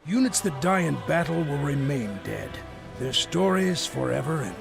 Units that die in battle will remain dead. Their stories forever ended.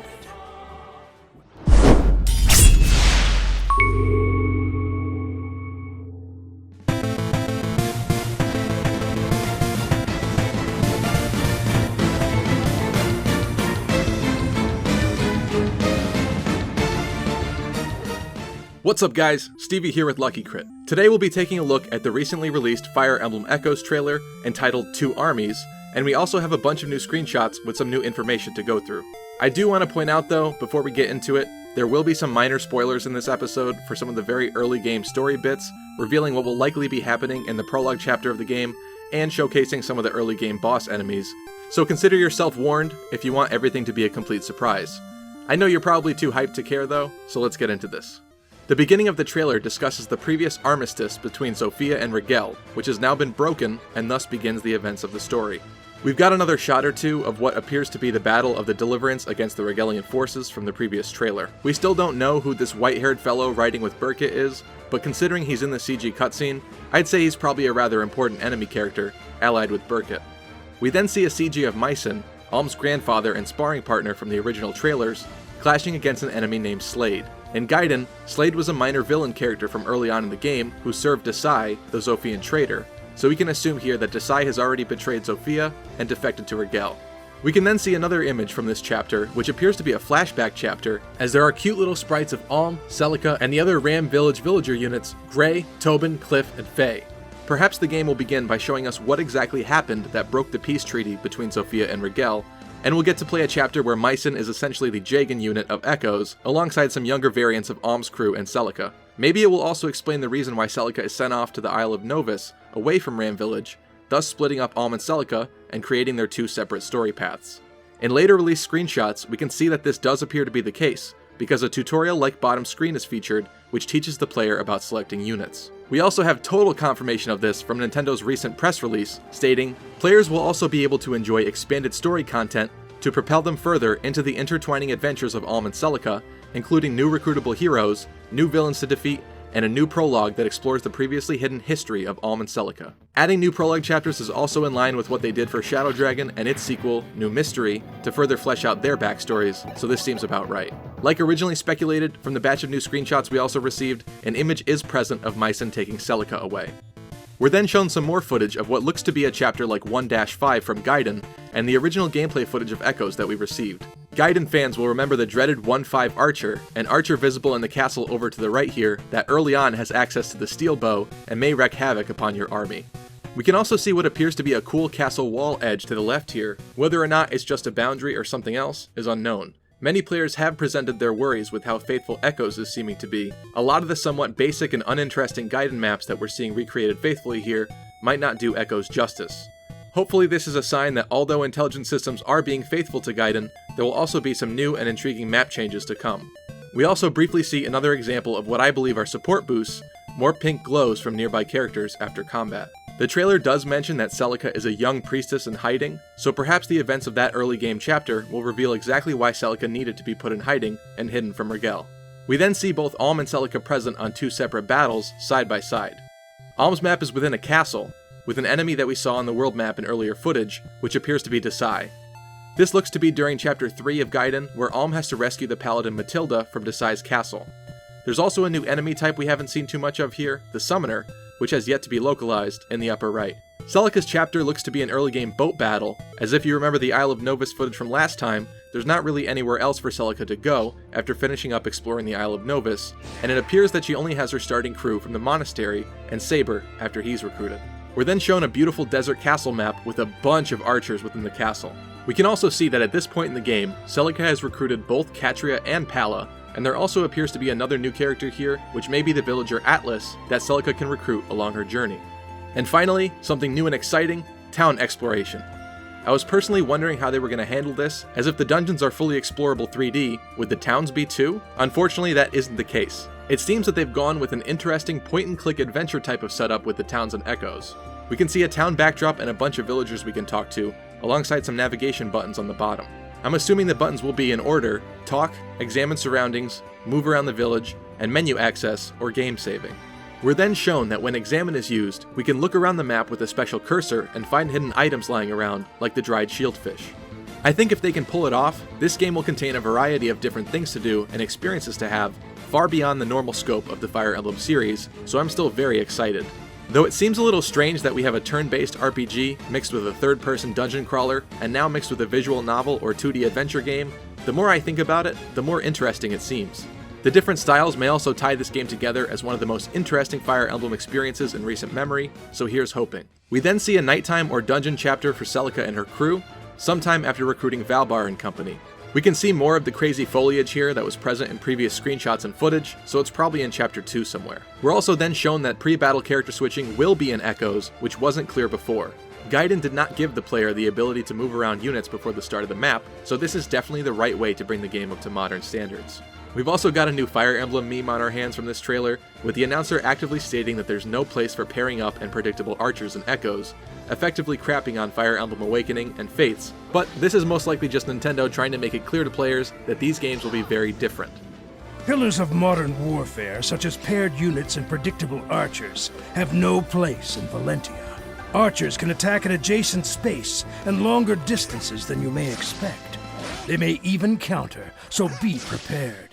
What's up guys, Stevie here with Lucky Crit. Today we'll be taking a look at the recently released Fire Emblem Echoes trailer entitled Two Armies, and we also have a bunch of new screenshots with some new information to go through. I do want to point out though, before we get into it, there will be some minor spoilers in this episode for some of the very early game story bits, revealing what will likely be happening in the prologue chapter of the game, and showcasing some of the early game boss enemies. So consider yourself warned if you want everything to be a complete surprise. I know you're probably too hyped to care though, so let's get into this. The beginning of the trailer discusses the previous armistice between Zofia and Rigel, which has now been broken and thus begins the events of the story. We've got another shot or two of what appears to be the battle of the Deliverance against the Rigelian forces from the previous trailer. We still don't know who this white-haired fellow riding with Burkett is, but considering he's in the CG cutscene, I'd say he's probably a rather important enemy character, allied with Burkett. We then see a CG of Mycen, Alm's grandfather and sparring partner from the original trailers, clashing against an enemy named Slade. In Gaiden, Slade was a minor villain character from early on in the game who served Desaix, the Zofian traitor, so we can assume here that Desaix has already betrayed Zofia and defected to Rigel. We can then see another image from this chapter, which appears to be a flashback chapter, as there are cute little sprites of Alm, Celica, and the other Ram Village villager units, Gray, Tobin, Cliff, and Faye. Perhaps the game will begin by showing us what exactly happened that broke the peace treaty between Zofia and Rigel, and we'll get to play a chapter where Mycen is essentially the Jagan unit of Echoes, alongside some younger variants of Alm's crew and Celica. Maybe it will also explain the reason why Celica is sent off to the Isle of Novis, away from Ram Village, thus splitting up Alm and Celica and creating their two separate story paths. In later release screenshots, we can see that this does appear to be the case, because a tutorial-like bottom screen is featured, which teaches the player about selecting units. We also have total confirmation of this from Nintendo's recent press release, stating, "Players will also be able to enjoy expanded story content to propel them further into the intertwining adventures of Alm and Celica, including new recruitable heroes, new villains to defeat, and a new prologue that explores the previously hidden history of Alm and Celica." Adding new prologue chapters is also in line with what they did for Shadow Dragon and its sequel, New Mystery, to further flesh out their backstories, so this seems about right. Like originally speculated, from the batch of new screenshots we also received, an image is present of Mycen taking Celica away. We're then shown some more footage of what looks to be a chapter like 1-5 from Gaiden, and the original gameplay footage of Echoes that we received. Gaiden fans will remember the dreaded 1-5 Archer, an archer visible in the castle over to the right here that early on has access to the steel bow and may wreak havoc upon your army. We can also see what appears to be a cool castle wall edge to the left here. Whether or not it's just a boundary or something else is unknown. Many players have presented their worries with how faithful Echoes is seeming to be. A lot of the somewhat basic and uninteresting Gaiden maps that we're seeing recreated faithfully here might not do Echoes justice. Hopefully this is a sign that although intelligent systems are being faithful to Gaiden, there will also be some new and intriguing map changes to come. We also briefly see another example of what I believe are support boosts, more pink glows from nearby characters after combat. The trailer does mention that Celica is a young priestess in hiding, so perhaps the events of that early game chapter will reveal exactly why Celica needed to be put in hiding and hidden from Rigel. We then see both Alm and Celica present on two separate battles, side by side. Alm's map is within a castle, with an enemy that we saw on the world map in earlier footage, which appears to be Desaix. This looks to be during Chapter 3 of Gaiden, where Alm has to rescue the paladin Matilda from Desaix's castle. There's also a new enemy type we haven't seen too much of here, the Summoner, which has yet to be localized, in the upper right. Celica's chapter looks to be an early game boat battle, as if you remember the Isle of Novis footage from last time, there's not really anywhere else for Celica to go after finishing up exploring the Isle of Novis, and it appears that she only has her starting crew from the monastery and Saber after he's recruited. We're then shown a beautiful desert castle map with a bunch of archers within the castle. We can also see that at this point in the game, Celica has recruited both Catria and Palla, and there also appears to be another new character here, which may be the villager Atlas, that Celica can recruit along her journey. And finally, something new and exciting, town exploration. I was personally wondering how they were going to handle this, as if the dungeons are fully explorable 3D, would the towns be too? Unfortunately, that isn't the case. It seems that they've gone with an interesting point-and-click adventure type of setup with the towns and Echoes. We can see a town backdrop and a bunch of villagers we can talk to, alongside some navigation buttons on the bottom. I'm assuming the buttons will be in order: talk, examine surroundings, move around the village, and menu access or game saving. We're then shown that when Examine is used, we can look around the map with a special cursor and find hidden items lying around, like the dried shieldfish. I think if they can pull it off, this game will contain a variety of different things to do and experiences to have, far beyond the normal scope of the Fire Emblem series, so I'm still very excited. Though it seems a little strange that we have a turn-based RPG mixed with a third-person dungeon crawler, and now mixed with a visual novel or 2D adventure game, the more I think about it, the more interesting it seems. The different styles may also tie this game together as one of the most interesting Fire Emblem experiences in recent memory, so here's hoping. We then see a nighttime or dungeon chapter for Celica and her crew, sometime after recruiting Valbar and company. We can see more of the crazy foliage here that was present in previous screenshots and footage, so it's probably in Chapter 2 somewhere. We're also then shown that pre-battle character switching will be in Echoes, which wasn't clear before. Gaiden did not give the player the ability to move around units before the start of the map, so this is definitely the right way to bring the game up to modern standards. We've also got a new Fire Emblem meme on our hands from this trailer, with the announcer actively stating that there's no place for pairing up and predictable archers in Echoes, effectively crapping on Fire Emblem Awakening and Fates, but this is most likely just Nintendo trying to make it clear to players that these games will be very different. Pillars of modern warfare, such as paired units and predictable archers, have no place in Valentia. Archers can attack an adjacent space and longer distances than you may expect. They may even counter, so be prepared.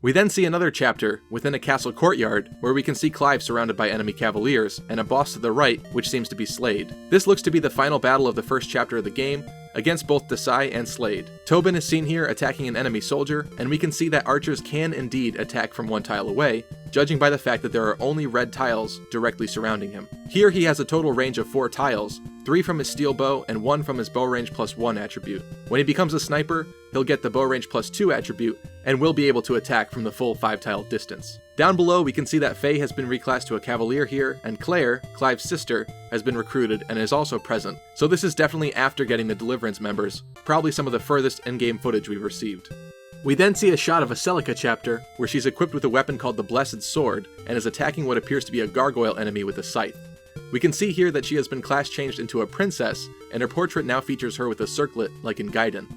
We then see another chapter within a castle courtyard where we can see Clive surrounded by enemy cavaliers and a boss to the right which seems to be Slade. This looks to be the final battle of the first chapter of the game against both Desaix and Slade. Tobin is seen here attacking an enemy soldier, and we can see that archers can indeed attack from one tile away, judging by the fact that there are only red tiles directly surrounding him. Here he has a total range of 4 tiles, 3 from his steel bow and 1 from his bow range +1 attribute. When he becomes a sniper, he'll get the bow range +2 attribute and will be able to attack from the full 5-tile distance. Down below we can see that Faye has been reclassed to a cavalier here, and Claire, Clive's sister, has been recruited and is also present, so this is definitely after getting the Deliverance members, probably some of the furthest in-game footage we've received. We then see a shot of a Celica chapter, where she's equipped with a weapon called the Blessed Sword, and is attacking what appears to be a gargoyle enemy with a scythe. We can see here that she has been class changed into a princess, and her portrait now features her with a circlet, like in Gaiden.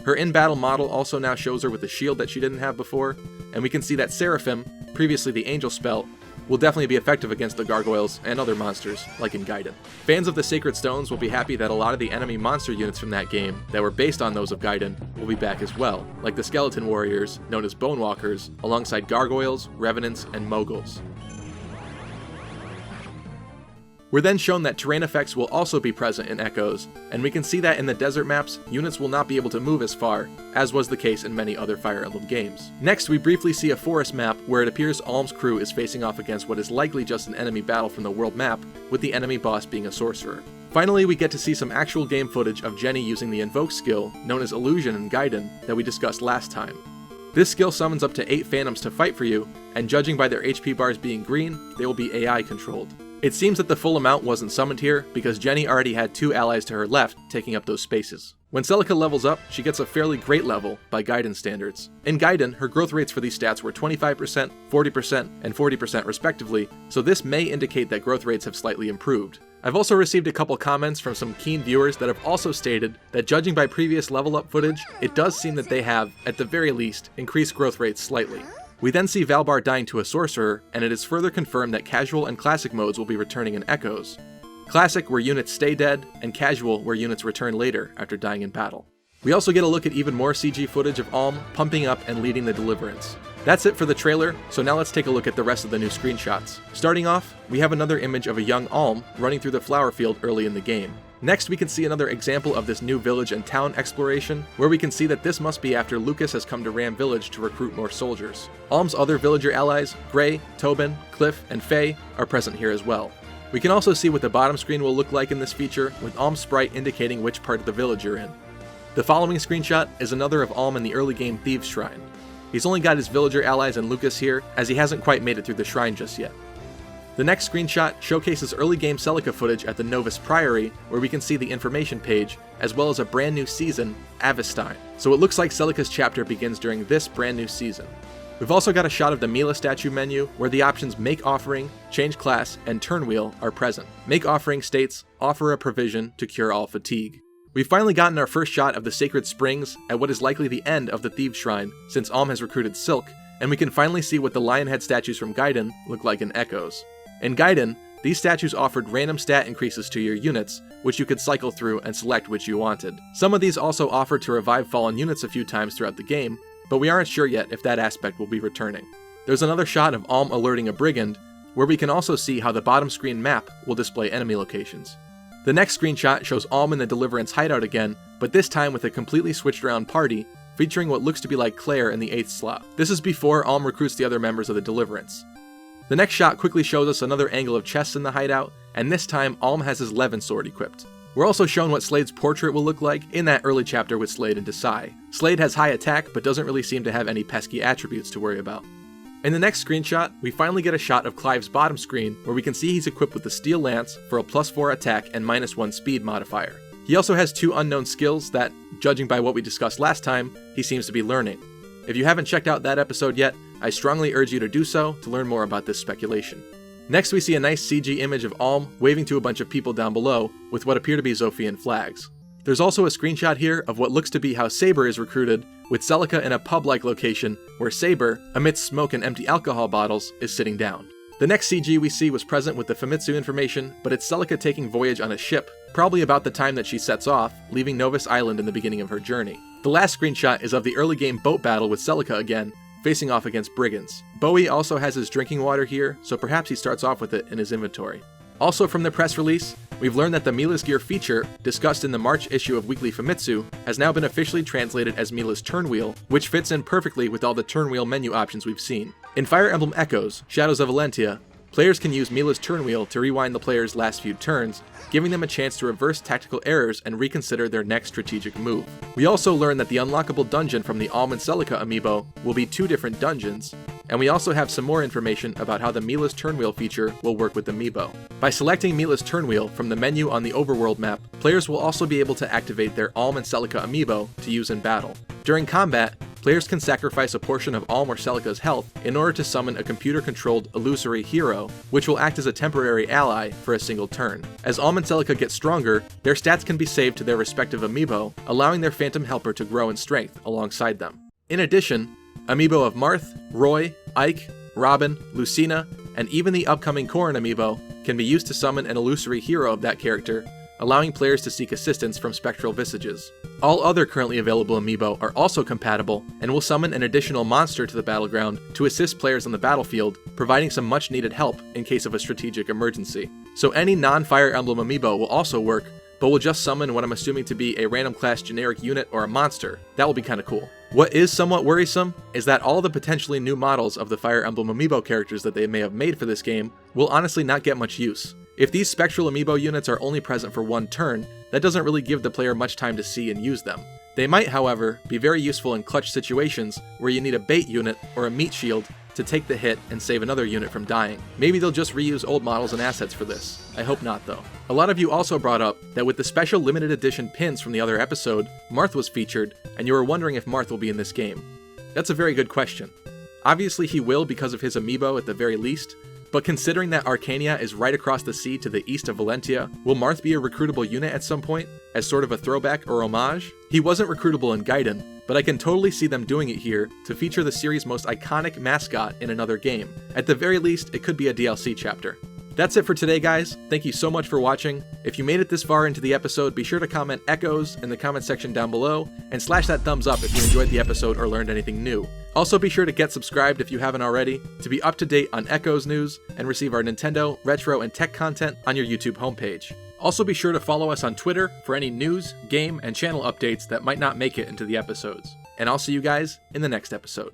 Her in-battle model also now shows her with a shield that she didn't have before, and we can see that Seraphim, previously the angel spell, will definitely be effective against the gargoyles and other monsters, like in Gaiden. Fans of the Sacred Stones will be happy that a lot of the enemy monster units from that game, that were based on those of Gaiden, will be back as well, like the Skeleton Warriors, known as Bonewalkers, alongside gargoyles, revenants, and moguls. We're then shown that terrain effects will also be present in Echoes, and we can see that in the desert maps, units will not be able to move as far, as was the case in many other Fire Emblem games. Next, we briefly see a forest map where it appears Alm's crew is facing off against what is likely just an enemy battle from the world map, with the enemy boss being a sorcerer. Finally, we get to see some actual game footage of Jenny using the Invoke skill, known as Illusion in Gaiden, that we discussed last time. This skill summons up to 8 phantoms to fight for you, and judging by their HP bars being green, they will be AI controlled. It seems that the full amount wasn't summoned here, because Jenny already had 2 allies to her left, taking up those spaces. When Celica levels up, she gets a fairly great level by Gaiden standards. In Gaiden, her growth rates for these stats were 25%, 40%, and 40% respectively, so this may indicate that growth rates have slightly improved. I've also received a couple comments from some keen viewers that have also stated that judging by previous level up footage, it does seem that they have, at the very least, increased growth rates slightly. We then see Valbar dying to a sorcerer, and it is further confirmed that casual and classic modes will be returning in Echoes. Classic, where units stay dead, and casual, where units return later after dying in battle. We also get a look at even more CG footage of Alm pumping up and leading the Deliverance. That's it for the trailer, so now let's take a look at the rest of the new screenshots. Starting off, we have another image of a young Alm running through the flower field early in the game. Next, we can see another example of this new village and town exploration, where we can see that this must be after Lucas has come to Ram Village to recruit more soldiers. Alm's other villager allies, Gray, Tobin, Cliff, and Faye, are present here as well. We can also see what the bottom screen will look like in this feature, with Alm's sprite indicating which part of the village you're in. The following screenshot is another of Alm in the early game Thieves' Shrine. He's only got his villager allies and Lucas here, as he hasn't quite made it through the shrine just yet. The next screenshot showcases early game Celica footage at the Novis Priory, where we can see the information page, as well as a brand new season, Avestein. So it looks like Celica's chapter begins during this brand new season. We've also got a shot of the Mila statue menu, where the options Make Offering, Change Class, and Turnwheel are present. Make Offering states, offer a provision to cure all fatigue. We've finally gotten our first shot of the Sacred Springs at what is likely the end of the Thieves' Shrine, since Alm has recruited Silk, and we can finally see what the lion head statues from Gaiden look like in Echoes. In Gaiden, these statues offered random stat increases to your units, which you could cycle through and select which you wanted. Some of these also offered to revive fallen units a few times throughout the game, but we aren't sure yet if that aspect will be returning. There's another shot of Alm alerting a brigand, where we can also see how the bottom screen map will display enemy locations. The next screenshot shows Alm in the Deliverance hideout again, but this time with a completely switched around party, featuring what looks to be like Claire in the 8th slot. This is before Alm recruits the other members of the Deliverance. The next shot quickly shows us another angle of chests in the hideout, and this time Alm has his Levin sword equipped. We're also shown what Slade's portrait will look like in that early chapter with Slade and Desaix. Slade has high attack, but doesn't really seem to have any pesky attributes to worry about. In the next screenshot, we finally get a shot of Clive's bottom screen, where we can see he's equipped with the Steel Lance for a +4 attack and -1 speed modifier. He also has 2 unknown skills that, judging by what we discussed last time, he seems to be learning. If you haven't checked out that episode yet, I strongly urge you to do so to learn more about this speculation. Next we see a nice CG image of Alm waving to a bunch of people down below with what appear to be Zofian flags. There's also a screenshot here of what looks to be how Saber is recruited, with Celica in a pub-like location where Saber, amidst smoke and empty alcohol bottles, is sitting down. The next CG we see was present with the Famitsu information, but it's Celica taking voyage on a ship, probably about the time that she sets off, leaving Novis Island in the beginning of her journey. The last screenshot is of the early game boat battle with Celica again, facing off against brigands. Bowie also has his drinking water here, so perhaps he starts off with it in his inventory. Also from the press release, we've learned that the Mila's Gear feature, discussed in the March issue of Weekly Famitsu, has now been officially translated as Mila's Turnwheel, which fits in perfectly with all the Turnwheel menu options we've seen. In Fire Emblem Echoes, Shadows of Valentia, players can use Mila's Turnwheel to rewind the player's last few turns, giving them a chance to reverse tactical errors and reconsider their next strategic move. We also learn that the unlockable dungeon from the Alm and Celica amiibo will be 2 different dungeons, and we also have some more information about how the Mila's Turnwheel feature will work with Amiibo. By selecting Mila's Turnwheel from the menu on the overworld map, players will also be able to activate their Alm and Celica Amiibo to use in battle. During combat, players can sacrifice a portion of Alm or Celica's health in order to summon a computer-controlled illusory hero, which will act as a temporary ally for a single turn. As Alm and Celica get stronger, their stats can be saved to their respective Amiibo, allowing their Phantom Helper to grow in strength alongside them. In addition, Amiibo of Marth, Roy, Ike, Robin, Lucina, and even the upcoming Corrin Amiibo can be used to summon an illusory hero of that character, allowing players to seek assistance from spectral visages. All other currently available Amiibo are also compatible, and will summon an additional monster to the battleground to assist players on the battlefield, providing some much needed help in case of a strategic emergency. So any non-Fire Emblem Amiibo will also work, but will just summon what I'm assuming to be a random class generic unit or a monster. That will be kinda cool. What is somewhat worrisome is that all the potentially new models of the Fire Emblem Amiibo characters that they may have made for this game will honestly not get much use. If these spectral Amiibo units are only present for 1 turn, that doesn't really give the player much time to see and use them. They might, however, be very useful in clutch situations where you need a bait unit or a meat shield to take the hit and save another unit from dying. Maybe they'll just reuse old models and assets for this. I hope not though. A lot of you also brought up that with the special limited edition pins from the other episode, Marth was featured, and you were wondering if Marth will be in this game. That's a very good question. Obviously he will because of his Amiibo at the very least, but considering that Arcania is right across the sea to the east of Valentia, will Marth be a recruitable unit at some point, as sort of a throwback or homage? He wasn't recruitable in Gaiden, but I can totally see them doing it here to feature the series' most iconic mascot in another game. At the very least, it could be a DLC chapter. That's it for today, guys. Thank you so much for watching. If you made it this far into the episode, be sure to comment Echoes in the comment section down below, and slash that thumbs up if you enjoyed the episode or learned anything new. Also be sure to get subscribed if you haven't already, to be up to date on Echoes news, and receive our Nintendo, retro, and tech content on your YouTube homepage. Also be sure to follow us on Twitter for any news, game, and channel updates that might not make it into the episodes. And I'll see you guys in the next episode.